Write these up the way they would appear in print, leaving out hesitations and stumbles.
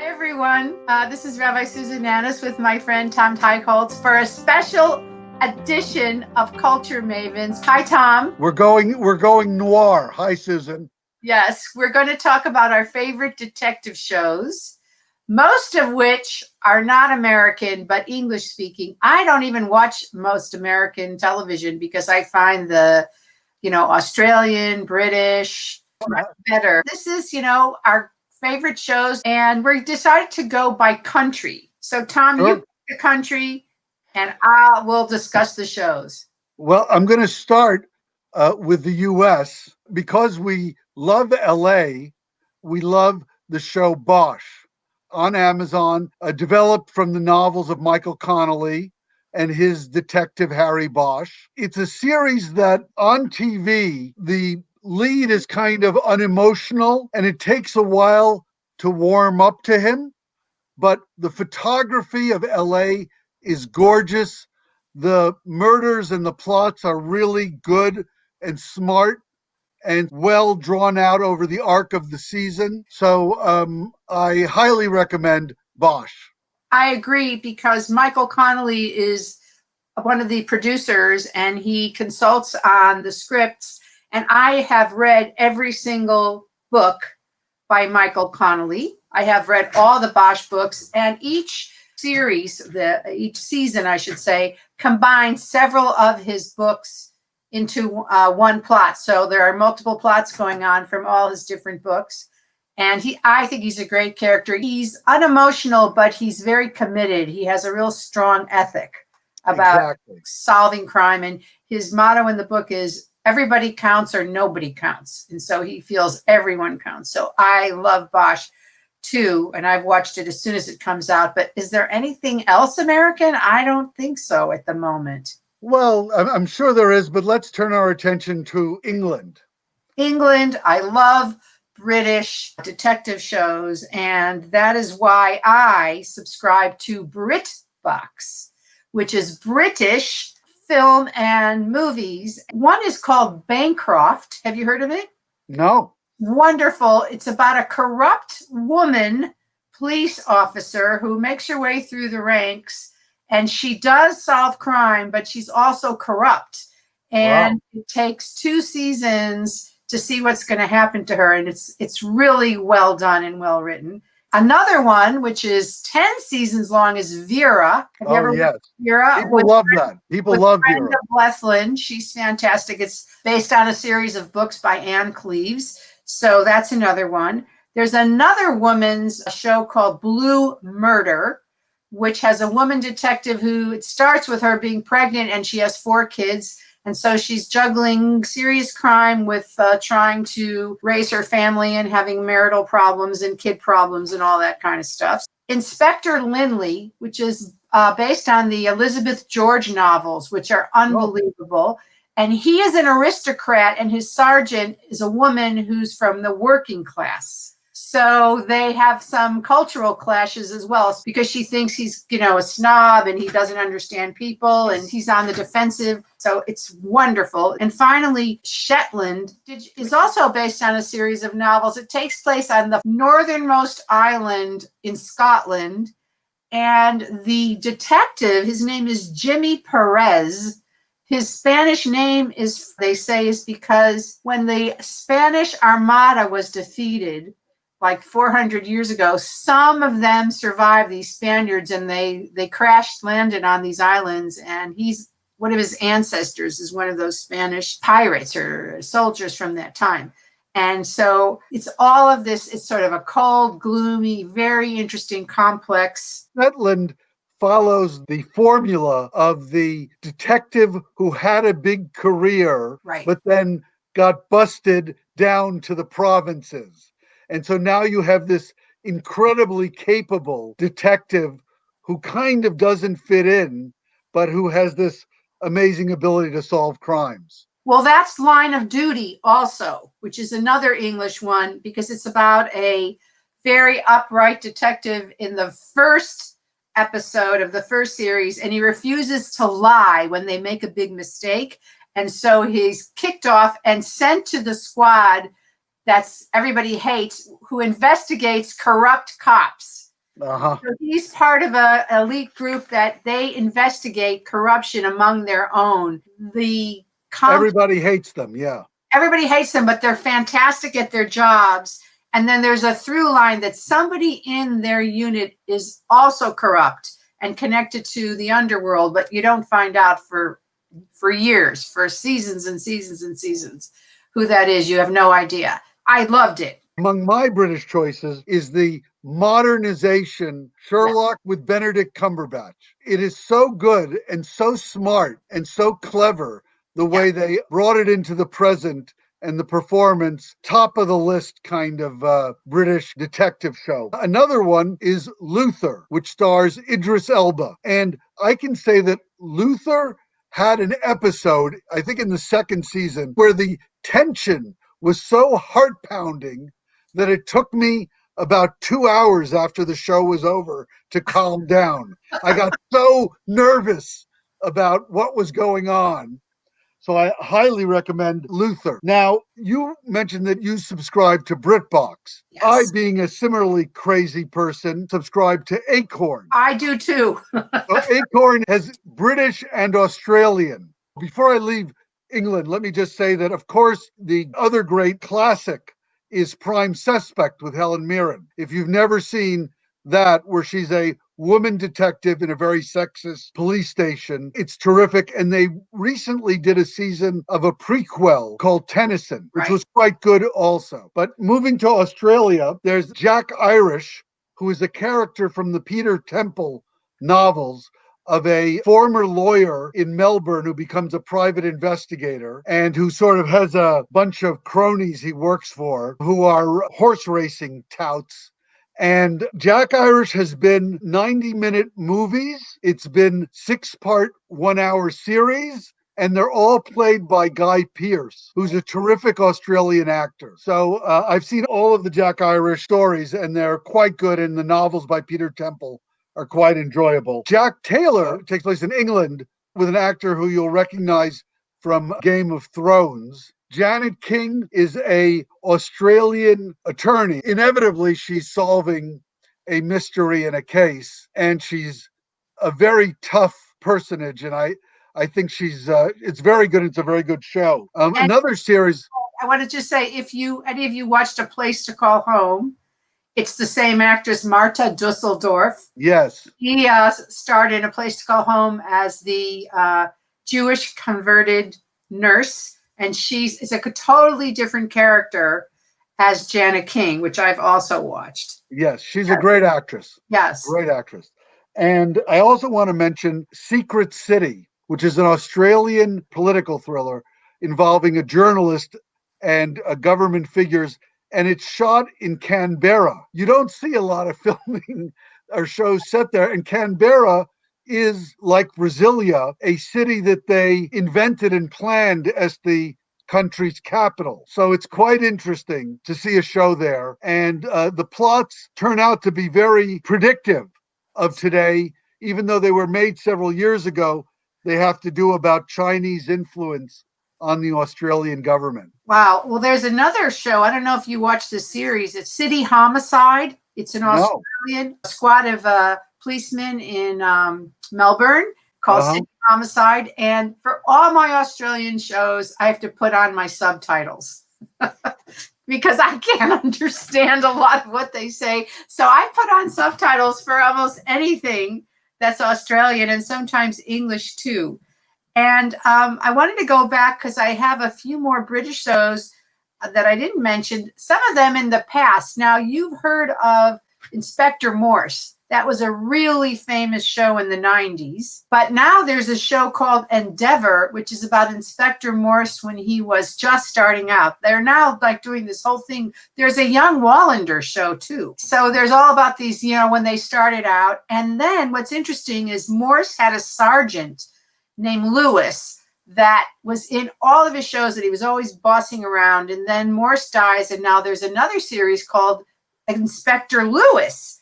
Hi, everyone. This is Rabbi Susan Nanus with my friend Tom Teicholz for a special edition of Culture Mavens. Hi, Tom. We're going noir. Hi, Susan. Yes, we're going to talk about our favorite detective shows, most of which are not American, but English speaking. I don't even watch most American television because I find the, Australian, British much better. This is, our favorite shows, and we decided to go by country. So, Tom, Sure. you pick the country, and we'll discuss the shows. Well, I'm going to start with the U.S. because we love L.A. We love the show Bosch on Amazon, developed from the novels of Michael Connelly and his detective Harry Bosch. It's a series that on TV, the lead is kind of unemotional and it takes a while to warm up to him. But the photography of LA is gorgeous. The murders and the plots are really good and smart and well drawn out over the arc of the season. So I highly recommend Bosch. I agree because Michael Connelly is one of the producers and he consults on the scripts. And I have read every single book by Michael Connelly. I have read all the Bosch books, and each series, each season, I should say, combines several of his books into one plot. So there are multiple plots going on from all his different books. And I think he's a great character. He's unemotional, but he's very committed. He has a real strong ethic about solving crime. And his motto in the book is, everybody counts or nobody counts. And so he feels everyone counts. So I love Bosch too, and I've watched it as soon as it comes out. But is there anything else American? I don't think so at the moment. Well, I'm sure there is, but let's turn our attention to England. England, I love British detective shows, and that is why I subscribe to BritBox, which is British film and movies. One is called Bancroft. Have you heard of it? No. Wonderful. It's about a corrupt woman police officer who makes her way through the ranks, and she does solve crime, but she's also corrupt. And It takes 2 seasons to see what's going to happen to her, and it's really well done and well written. Another one, which is 10 seasons long, is Vera. Have you ever watched Vera? People love that. People love Vera. Blethyn. She's fantastic. It's based on a series of books by Anne Cleves. So that's another one. There's another woman's show called Blue Murder, which has a woman detective who, it starts with her being pregnant and she has 4 kids. And so she's juggling serious crime with trying to raise her family and having marital problems and kid problems and all that kind of stuff. Inspector Lindley, which is based on the Elizabeth George novels, which are unbelievable. And he is an aristocrat, and his sergeant is a woman who's from the working class. So they have some cultural clashes as well, because she thinks he's, a snob and he doesn't understand people and he's on the defensive. So it's wonderful. And finally, Shetland is also based on a series of novels. It takes place on the northernmost island in Scotland. And the detective, his name is Jimmy Perez. His Spanish name is, they say, is because when the Spanish Armada was defeated, like 400 years ago, some of them survived, these Spaniards, and they landed on these islands. And one of his ancestors is one of those Spanish pirates or soldiers from that time. And so it's all of this. It's sort of a cold, gloomy, very interesting, complex. Shetland follows the formula of the detective who had a big career, but then got busted down to the provinces. And so now you have this incredibly capable detective who kind of doesn't fit in, but who has this amazing ability to solve crimes. Well, that's Line of Duty also, which is another English one, because it's about a very upright detective in the first episode of the first series, and he refuses to lie when they make a big mistake. And so he's kicked off and sent to the squad that's everybody hates, who investigates corrupt cops. Uh-huh. So he's part of a elite group that they investigate corruption among their own. The Everybody hates them, yeah. Everybody hates them, but they're fantastic at their jobs. And then there's a through line that somebody in their unit is also corrupt and connected to the underworld, but you don't find out for years, for seasons and seasons and seasons, who that is. You have no idea. I loved it. Among my British choices is the modernization Sherlock with Benedict Cumberbatch. It is so good and so smart and so clever the way they brought it into the present, and the performance, top of the list kind of British detective show. Another one is Luther, which stars Idris Elba. And I can say that Luther had an episode, I think in the second season, where the tension was so heart pounding that it took me about 2 hours after the show was over to calm down. I got so nervous about what was going on. So I highly recommend Luther. Now, you mentioned that you subscribe to BritBox. Yes. I, being a similarly crazy person, subscribe to Acorn. I do too. So Acorn has British and Australian. Before I leave England, let me just say that, of course, the other great classic is Prime Suspect with Helen Mirren. If you've never seen that, where she's a woman detective in a very sexist police station, it's terrific. And they recently did a season of a prequel called Tennyson, which was quite good also. But moving to Australia, there's Jack Irish, who is a character from the Peter Temple novels, of a former lawyer in Melbourne who becomes a private investigator and who sort of has a bunch of cronies he works for who are horse racing touts. And Jack Irish has been 90-minute movies. It's been 6-part, 1-hour series. And they're all played by Guy Pearce, who's a terrific Australian actor. So I've seen all of the Jack Irish stories, and they're quite good. And the novels by Peter Temple are quite enjoyable. Jack Taylor takes place in England with an actor who you'll recognize from Game of Thrones. Janet King is a Australian attorney. Inevitably, she's solving a mystery in a case, and she's a very tough personage. And I think she's, it's very good. It's a very good show. Another series. I want to just say, if any of you watched A Place to Call Home, it's the same actress, Marta Dusseldorf. Yes. He starred in A Place to Call Home as the Jewish converted nurse. And it's a totally different character as Janet King, which I've also watched. Yes, she's a great actress. Yes. Great actress. And I also want to mention Secret City, which is an Australian political thriller involving a journalist and government figures. And it's shot in Canberra. You don't see a lot of filming or shows set there. And Canberra is, like Brasilia, a city that they invented and planned as the country's capital. So it's quite interesting to see a show there. And the plots turn out to be very predictive of today, even though they were made several years ago. They have to do about Chinese influence on the Australian government. Wow. Well, there's another show. I don't know if you watched the series. It's City Homicide. It's an Australian squad of policemen in Melbourne called City Homicide. And for all my Australian shows, I have to put on my subtitles because I can't understand a lot of what they say. So I put on subtitles for almost anything that's Australian, and sometimes English too. And I wanted to go back because I have a few more British shows that I didn't mention, some of them in the past. Now, you've heard of Inspector Morse. That was a really famous show in the 90s. But now there's a show called Endeavour, which is about Inspector Morse when he was just starting out. They're now like doing this whole thing. There's a Young Wallander show too. So there's all about these, when they started out. And then what's interesting is Morse had a sergeant named Lewis that was in all of his shows that he was always bossing around. And then Morse dies, and now there's another series called Inspector Lewis.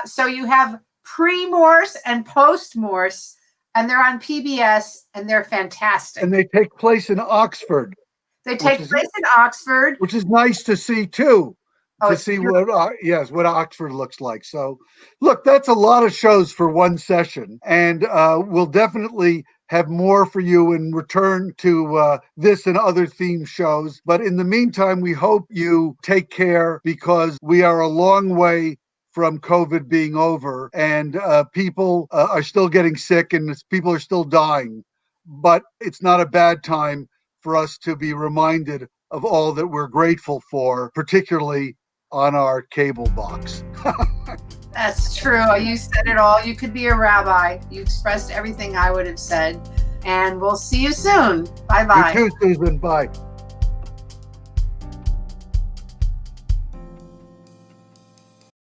So you have pre-Morse and post-Morse, and they're on PBS, and they're fantastic. And they take place in Oxford. They take place in Oxford. Which is nice to see, too, Oh, to it's see beautiful. what Oxford looks like. So, look, that's a lot of shows for one session, and we'll definitely have more for you in return to this and other theme shows. But in the meantime, we hope you take care, because we are a long way from COVID being over, and people are still getting sick, and people are still dying. But it's not a bad time for us to be reminded of all that we're grateful for, particularly on our cable box. That's true. You said it all. You could be a rabbi. You expressed everything I would have said. And we'll see you soon. Bye You bye. too, Susan. Bye.